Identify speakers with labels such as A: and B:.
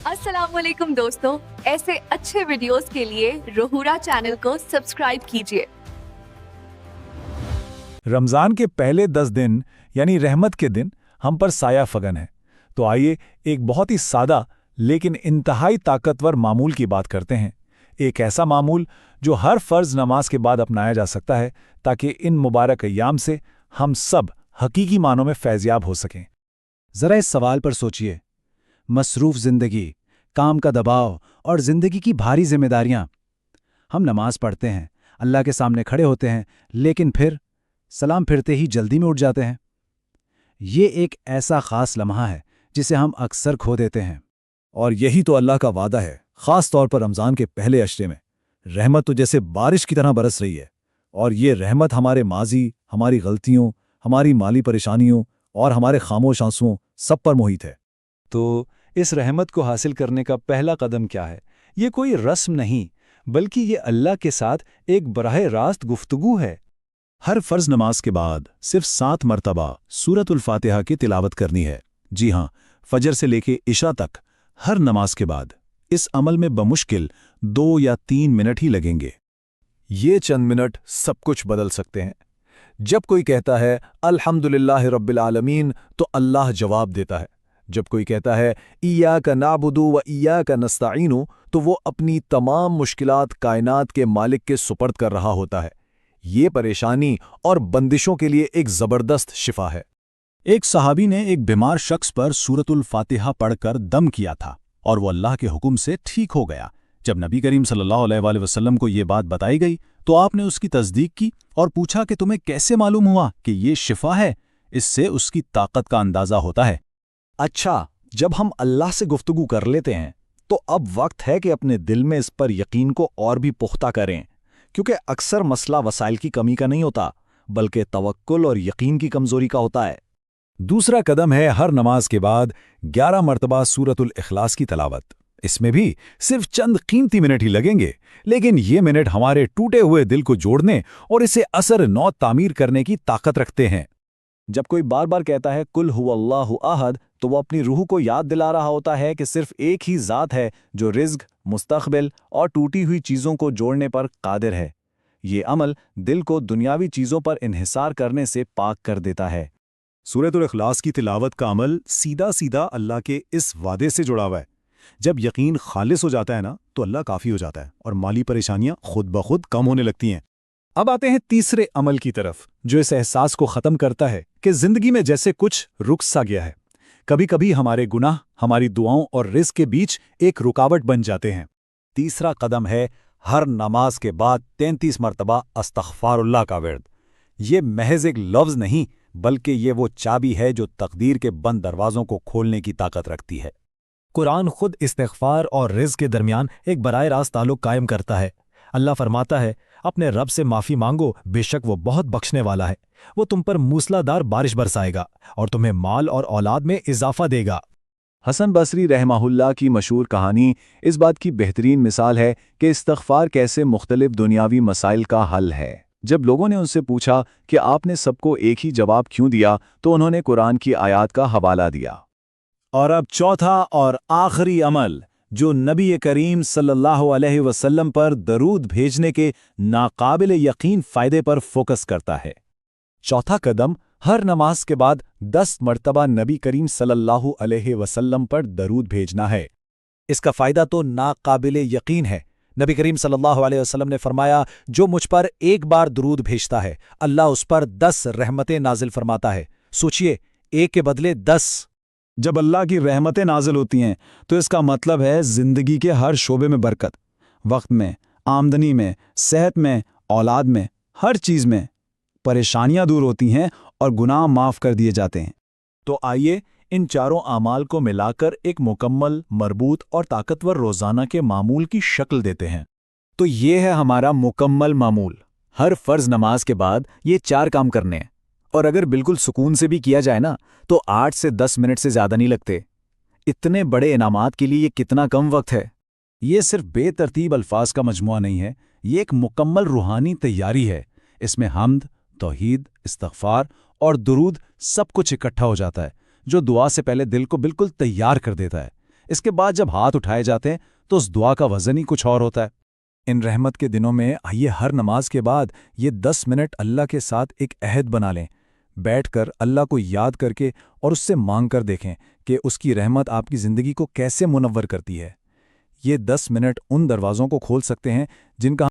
A: अस्सलाम वालेकुम दोस्तों, ऐसे अच्छे वीडियोस के लिए रोहुरा चैनल को सब्सक्राइब कीजिए।
B: रमज़ान के पहले 10 दिन यानी रहमत के दिन हम पर साया फगन है। तो आइए एक बहुत ही सादा लेकिन इंतहाई ताकतवर मामूल की बात करते हैं। एक ऐसा मामूल जो हर फ़र्ज़ नमाज के बाद अपनाया जा सकता है ताकि इन मुबारक अय्याम से हम सब हकीकी मानों में फैज़याब हो सकें।
C: ज़रा इस सवाल पर सोचिए, मसरूफ़ ज़िंदगी, काम का दबाव और ज़िंदगी की भारी जिम्मेदारियां। हम नमाज पढ़ते हैं, अल्लाह के सामने खड़े होते हैं, लेकिन फिर सलाम फिरते ही जल्दी में उठ जाते हैं। ये एक ऐसा ख़ास लम्हा है जिसे हम अक्सर खो देते हैं।
B: और यही तो अल्लाह का वादा है, ख़ास तौर पर रमज़ान के पहले अशरे में। रहमत तो जैसे बारिश की तरह बरस रही है, और ये रहमत हमारे माजी, हमारी गलतियों, हमारी माली परेशानियों और हमारे खामोश आंसुओं सब पर मोहित है। तो इस रहमत को हासिल करने का पहला कदम क्या है? ये कोई रस्म नहीं, बल्कि ये अल्लाह के साथ एक बराह रास्त गुफ्तगू है। हर फ़र्ज़ नमाज के बाद सिर्फ 7 मरतबा सूरतुल फातिहा की तिलावत करनी है। जी हाँ, फजर से लेके इशा तक हर नमाज के बाद। इस अमल में बमुश्किल 2 या 3 मिनट ही लगेंगे। ये चंद मिनट सब कुछ बदल सकते हैं। जब कोई कहता है अल्हम्दुलिल्लाह रब्बिल आलमीन, तो अल्लाह जवाब देता है। जब कोई कहता है इय्याका नाबुदु व इय्याका नस्तईनु, तो वो अपनी तमाम मुश्किलात कायनात के मालिक के सुपर्द कर रहा होता है। ये परेशानी और बंदिशों के लिए एक ज़बरदस्त शिफा है।
C: एक सहाबी ने एक बीमार शख्स पर सूरतुल फातिहा पढ़कर दम किया था और वो अल्लाह के हुक्म से ठीक हो गया। जब नबी करीम सल्लल्लाहु अलैहि वसल्लम को ये बात बताई गई तो आपने उसकी तस्दीक की और पूछा कि तुम्हें कैसे मालूम हुआ कि ये शिफा है? इससे उसकी ताकत का अंदाज़ा होता है।
B: अच्छा, जब हम अल्लाह से गुफ्तगू कर लेते हैं तो अब वक्त है कि अपने दिल में इस पर यकीन को और भी पुख्ता करें, क्योंकि अक्सर मसला वसाइल की कमी का नहीं होता, बल्कि तवक्कुल और यकीन की कमज़ोरी का होता है। दूसरा कदम है हर नमाज के बाद 11 मरतबा सूरतुल इखलास की तलावत। इसमें भी सिर्फ चंद कीमती मिनट ही लगेंगे, लेकिन ये मिनट हमारे टूटे हुए दिल को जोड़ने और इसे असर नौ तामीर करने की ताकत रखते हैं। जब कोई बार बार कहता है कुल हुवल्लाहु अहद, तो वो अपनी रूह को याद दिला रहा होता है कि सिर्फ एक ही ज़ात है जो रिज़्क़, मुस्तक़बिल और टूटी हुई चीज़ों को जोड़ने पर कादिर है। ये अमल दिल को दुनियावी चीज़ों पर इन्हिसार करने से पाक कर देता है। सूरतुल इखलास की तिलावत का अमल सीधा सीधा अल्लाह के इस वादे से जुड़ा हुआ है। जब यकीन खालिस हो जाता है ना, तो अल्लाह काफ़ी हो जाता है और माली परेशानियां खुद ब खुद कम होने लगती हैं। अब आते हैं तीसरे अमल की तरफ, जो इस एहसास को ख़त्म करता है कि ज़िंदगी में जैसे कुछ रुक सा गया है। कभी कभी हमारे गुनाह हमारी दुआओं और रिज़्क़ के बीच एक रुकावट बन जाते हैं। तीसरा कदम है हर नमाज के बाद 33 मरतबा अस्तग़फ़ारुल्लाह का विर्द। ये महज एक लफ्ज़ नहीं, बल्कि ये वो चाबी है जो तकदीर के बंद दरवाज़ों को खोलने की ताकत रखती है।
D: कुरान खुद इस्तिग़फ़ार और रिज़्क़ के दरमियान एक बराह रास्त ताल्लुक़ कायम करता है। अल्लाह फरमाता है, अपने रब से माफ़ी मांगो, बेशक वो बहुत बख्शने वाला है। वो तुम पर मूसलाधार बारिश बरसाएगा और तुम्हें माल और औलाद में इजाफा देगा।
B: हसन बसरी रहमहुल्लाह की मशहूर कहानी इस बात की बेहतरीन मिसाल है कि इस्तिग़फ़ार कैसे मुख्तलिफ दुनियावी मसाइल का हल है। जब लोगों ने उनसे पूछा कि आपने सबको एक ही जवाब क्यों दिया, तो उन्होंने कुरान की आयत का हवाला दिया। और अब चौथा और आखिरी अमल, जो नबी करीम सल्लल्लाहु अलैहि वसल्लम पर दरूद भेजने के नाकाबिल यकीन फ़ायदे पर फोकस करता है। चौथा कदम हर नमाज के बाद 10 मरतबा नबी करीम सल्लल्लाहु अलैहि वसल्लम पर दरूद भेजना है। इसका फ़ायदा तो नाकाबिल यकीन है। नबी करीम सल्लल्लाहु अलैहि वसल्लम ने फरमाया, जो मुझ पर एक बार दरूद भेजता है, अल्लाह उस पर 10 रहमतें नाजिल फरमाता है। सोचिए, एक के बदले 10। जब अल्लाह की रहमतें नाजिल होती हैं, तो इसका मतलब है ज़िंदगी के हर शोबे में बरकत, वक्त में, आमदनी में, सेहत में, औलाद में, हर चीज़ में। परेशानियां दूर होती हैं और गुनाह माफ़ कर दिए जाते हैं। तो आइए इन चारों आमाल को मिलाकर एक मुकम्मल, मरबूत और ताकतवर रोज़ाना के मामूल की शक्ल देते हैं। तो ये है हमारा मुकम्मल मामूल। हर फ़र्ज़ नमाज के बाद ये 4 काम करने हैं, और अगर बिल्कुल सुकून से भी किया जाए ना, तो 8 से 10 मिनट से ज़्यादा नहीं लगते। इतने बड़े इनामात के लिए ये कितना कम वक्त है। ये सिर्फ बेतरतीब अल्फाज का मजमुआ नहीं है, ये एक मुकम्मल रूहानी तैयारी है। इसमें हम्द, तौहीद, इस्तिग़फ़ार और दुरूद सब कुछ इकट्ठा हो जाता है, जो दुआ से पहले दिल को बिल्कुल तैयार कर देता है।
C: اس کے بعد جب ہاتھ اٹھائے جاتے ہیں تو اس دعا کا وزن ہی کچھ اور ہوتا ہے۔
B: ان رحمت کے دنوں میں آئیے ہر نماز کے بعد یہ 10 منٹ اللہ کے ساتھ ایک عہد بنا لیں، بیٹھ کر اللہ کو یاد کر کے اور اس سے مانگ کر دیکھیں کہ اس کی رحمت آپ کی زندگی کو کیسے منور کرتی ہے۔ یہ 10 منٹ ان دروازوں کو کھول سکتے ہیں جن کا